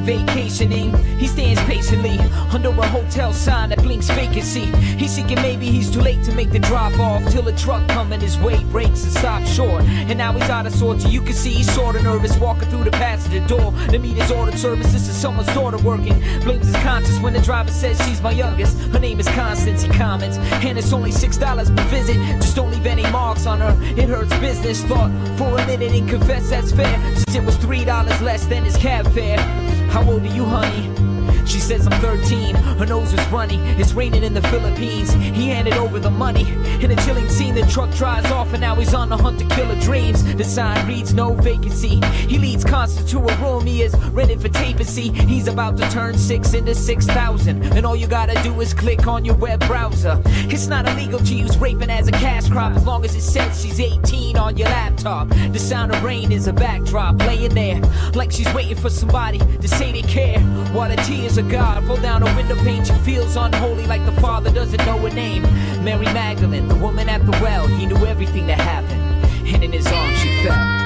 Vacationing, he stands patiently under a hotel sign that blinks vacancy. He's thinking maybe he's too late to make the drop off, till a truck coming his way breaks and stops short. And now he's out of sorts, you can see he's sorta nervous, walking through the passenger door to meet his ordered service. This is someone's daughter working, blames his conscience when the driver says she's my youngest. Her name is Constance, he comments, and it's only $6 per visit. Just don't leave any marks on her, it hurts business. Thought for a minute and confess that's fair, since it was $3 less than his cab fare. How old are you, honey? She says I'm 13, her nose is runny. It's raining in the Philippines. He handed over the money. In a chilling scene, the truck drives off and now he's on the hunt to kill her dreams. The sign reads no vacancy. He leads Constance to a room he is rented for tapency. He's about to turn 6 into 6,000, and all you gotta do is click on your web browser. It's not illegal to use raping as a cash crop, as long as it says she's 18 on your laptop. The sound of rain is a backdrop, laying there like she's waiting for somebody to say they care. While the tears of God fall down a window pane, she feels unholy like the father doesn't know her name. Mary Magdalene, the woman at the well, he knew everything that happened, and in his arms she fell.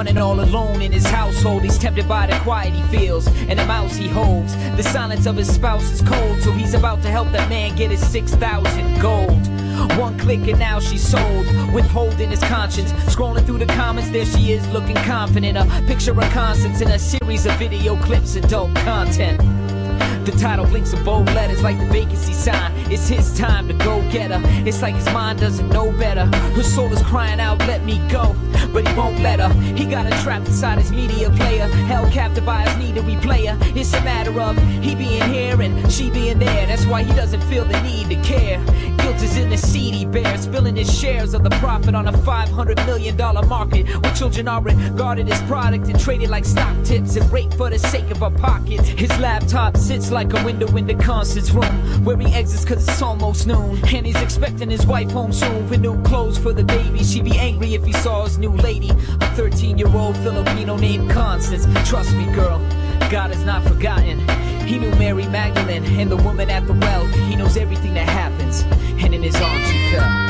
And all alone in his household, he's tempted by the quiet he feels and the mouse he holds. The silence of his spouse is cold, so he's about to help that man get his 6,000 gold. One click and now she's sold, withholding his conscience. Scrolling through the comments, there she is looking confident. A picture of Constance in a series of video clips, adult content. The title blinks in bold letters like the vacancy sign. It's his time to go get her. It's like his mind doesn't know better. Her soul is crying out, let me go, but he won't let her. He got her trapped inside his media player, held captive by his need to replay her. It's a matter of he being here and she being there. That's why he doesn't feel the need to care. Guilt is in the seed he bears, spilling his shares of the profit on a $500 million market, where children are regarded as product and traded like stock tips and raped for the sake of our pockets. His laptop sits like a window into Constance's room, where he exits cause it's almost noon, and he's expecting his wife home soon with new clothes for the baby. She'd be angry if he saw his new lady, a 13-year-old Filipino named Constance. Trust me, girl, God has not forgotten. He knew Mary Magdalene and the woman at the well. He knows everything that happens, and in his arms she fell.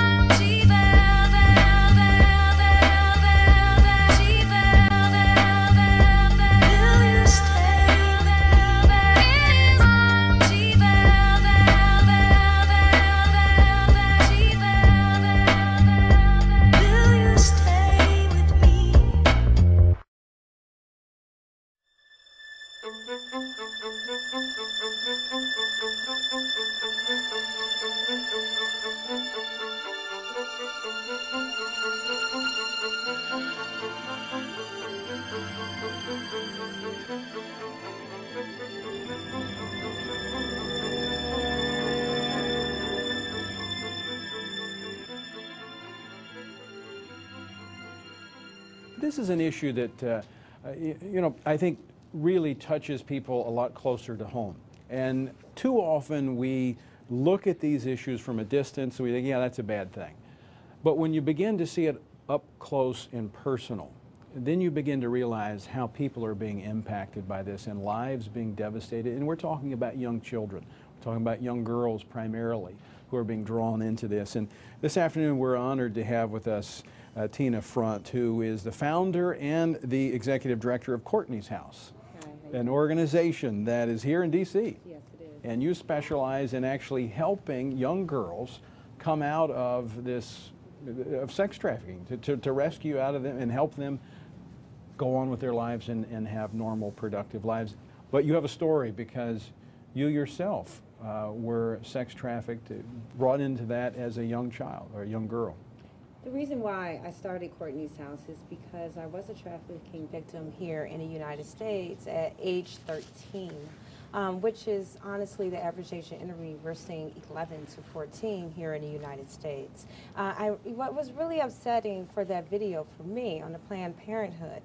This is an issue that, I think really touches people a lot closer to home. And too often we look at these issues from a distance and we think, yeah, that's a bad thing. But when you begin to see it up close and personal, then you begin to realize how people are being impacted by this and lives being devastated. And we're talking about young children. We're talking about young girls primarily who are being drawn into this. And this afternoon we're honored to have with us Tina Front, who is the founder and the executive director of Courtney's House, an organization that is here in D.C. Yes, it is. And you specialize in actually helping young girls come out of this, of sex trafficking, to rescue out of them and help them go on with their lives and have normal, productive lives. But you have a story because you yourself were sex trafficked, brought into that as a young child or a young girl. The reason why I started Courtney's House is because I was a trafficking victim here in the United States at age 13, which is honestly the average age of entry. We're seeing 11 to 14 here in the United States. What was really upsetting for that video for me on the Planned Parenthood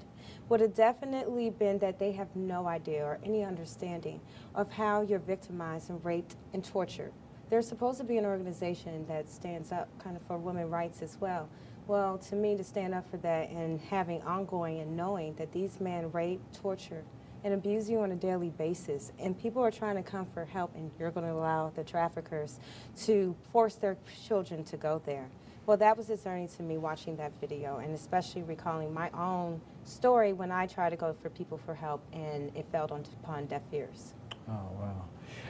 would have definitely been that they have no idea or any understanding of how you're victimized and raped and tortured. There's supposed to be an organization that stands up kind of for women's rights as well. Well, to me, to stand up for that and having ongoing and knowing that these men rape, torture, and abuse you on a daily basis, and people are trying to come for help, and you're going to allow the traffickers to force their children to go there. Well, that was discerning to me watching that video, and especially recalling my own story when I tried to go for people for help, and it fell upon deaf ears. Oh, wow.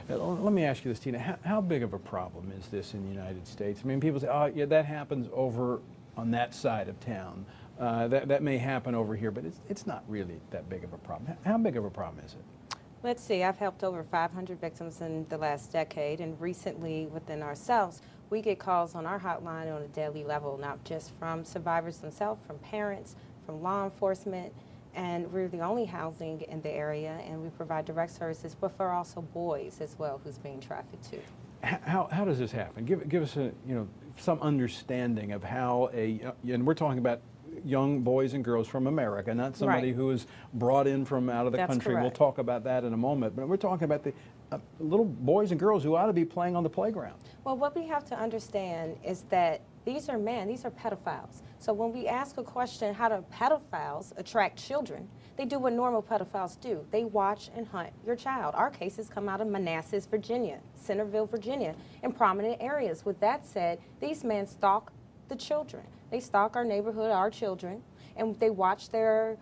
Let me ask you this, Tina. How big of a problem is this in the United States? I mean, people say, oh, yeah, that happens over on that side of town. That may happen over here, but it's not really that big of a problem. How big of a problem is it? Let's see, I've helped over 500 victims in the last decade, and recently within ourselves, we get calls on our hotline on a daily level, not just from survivors themselves, from parents, from law enforcement, and we're the only housing in the area, and we provide direct services, but for also boys as well who's being trafficked too. How does this happen? Give us some understanding of how and we're talking about young boys and girls from America, not somebody who is brought in from out of the country. Correct. We'll talk about that in a moment, but we're talking about the little boys and girls who ought to be playing on the playground. Well, what we have to understand is that these are men, these are pedophiles. So when we ask a question, how do pedophiles attract children? They do what normal pedophiles do. They watch and hunt your child. Our cases come out of Manassas, Virginia, Centerville, Virginia, in prominent areas. With that said, these men stalk the children. They stalk our neighborhood, our children, and they watch where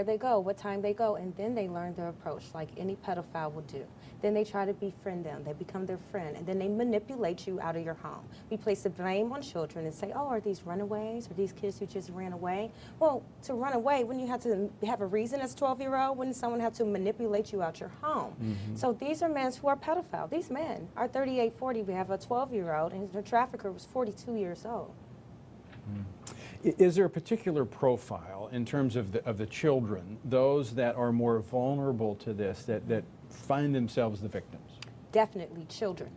they go, what time they go, and then they learn their approach like any pedophile will do. Then they try to befriend them. They become their friend, and then they manipulate you out of your home. We place the blame on children and say, oh, are these runaways? Are these kids who just ran away? Well, to run away, wouldn't you have to have a reason as a 12-year-old? Wouldn't someone have to manipulate you out your home? Mm-hmm. So these are men who are pedophiles. These men are 38, 40. We have a 12-year-old, and the trafficker was 42 years old. Is there a particular profile in terms of the children, those that are more vulnerable to this, that find themselves the victims? Definitely children.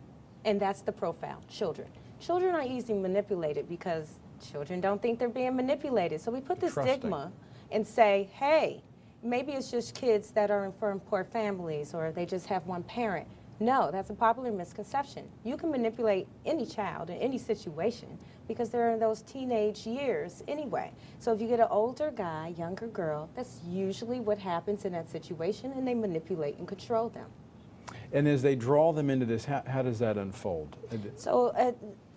And that's the profile, children. Children are easily manipulated because children don't think they're being manipulated. So we put the stigma and say, hey, maybe it's just kids that are from poor families or they just have one parent. No, that's a popular misconception. You can manipulate any child in any situation because they're in those teenage years anyway. So if you get an older guy, younger girl, that's usually what happens in that situation, and they manipulate and control them. And as they draw them into this, how does that unfold? So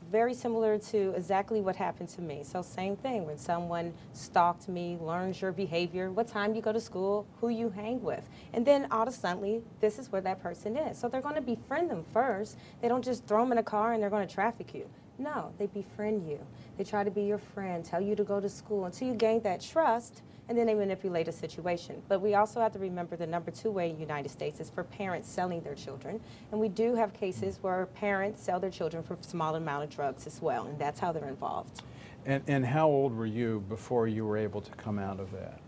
very similar to exactly what happened to me. So same thing, when someone stalked me, learns your behavior, what time you go to school, who you hang with. And then all of a sudden, this is where that person is. So they're going to befriend them first. They don't just throw them in a car and they're going to traffic you. No, they befriend you. They try to be your friend, tell you to go to school until you gain that trust, and then they manipulate a situation. But we also have to remember the number 2 way in the United States is for parents selling their children. And we do have cases where parents sell their children for a small amount of drugs as well, and that's how they're involved. And how old were you before you were able to come out of that?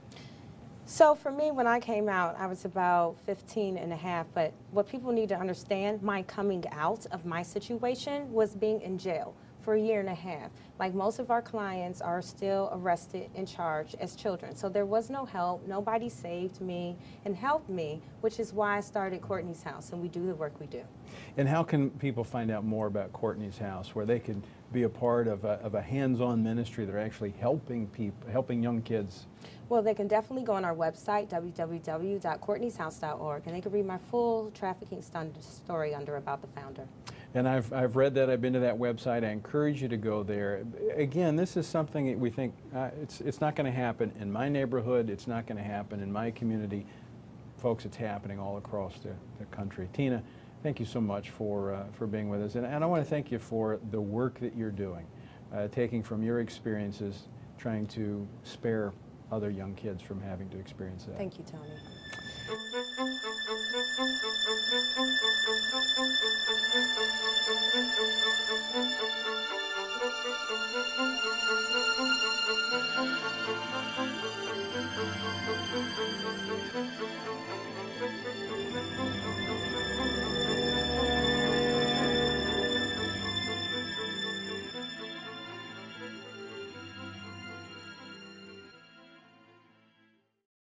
So for me, when I came out, I was about 15 and a half, but what people need to understand, my coming out of my situation was being in jail for a year and a half. Like most of our clients are still arrested and charged as children. So there was no help, nobody saved me and helped me, which is why I started Courtney's House, and we do the work we do. And how can people find out more about Courtney's House, where they can be a part of a hands-on ministry that are actually helping young kids? Well, they can definitely go on our website, www.courtneyshouse.org, and they can read my full trafficking story under About the Founder. And I've read that. I've been to that website. I encourage you to go there. Again, this is something that we think it's not going to happen in my neighborhood. It's not going to happen in my community. Folks, it's happening all across the country. Tina, thank you so much for being with us. And I want to thank you for the work that you're doing, taking from your experiences, trying to spare other young kids from having to experience that. Thank you, Tony.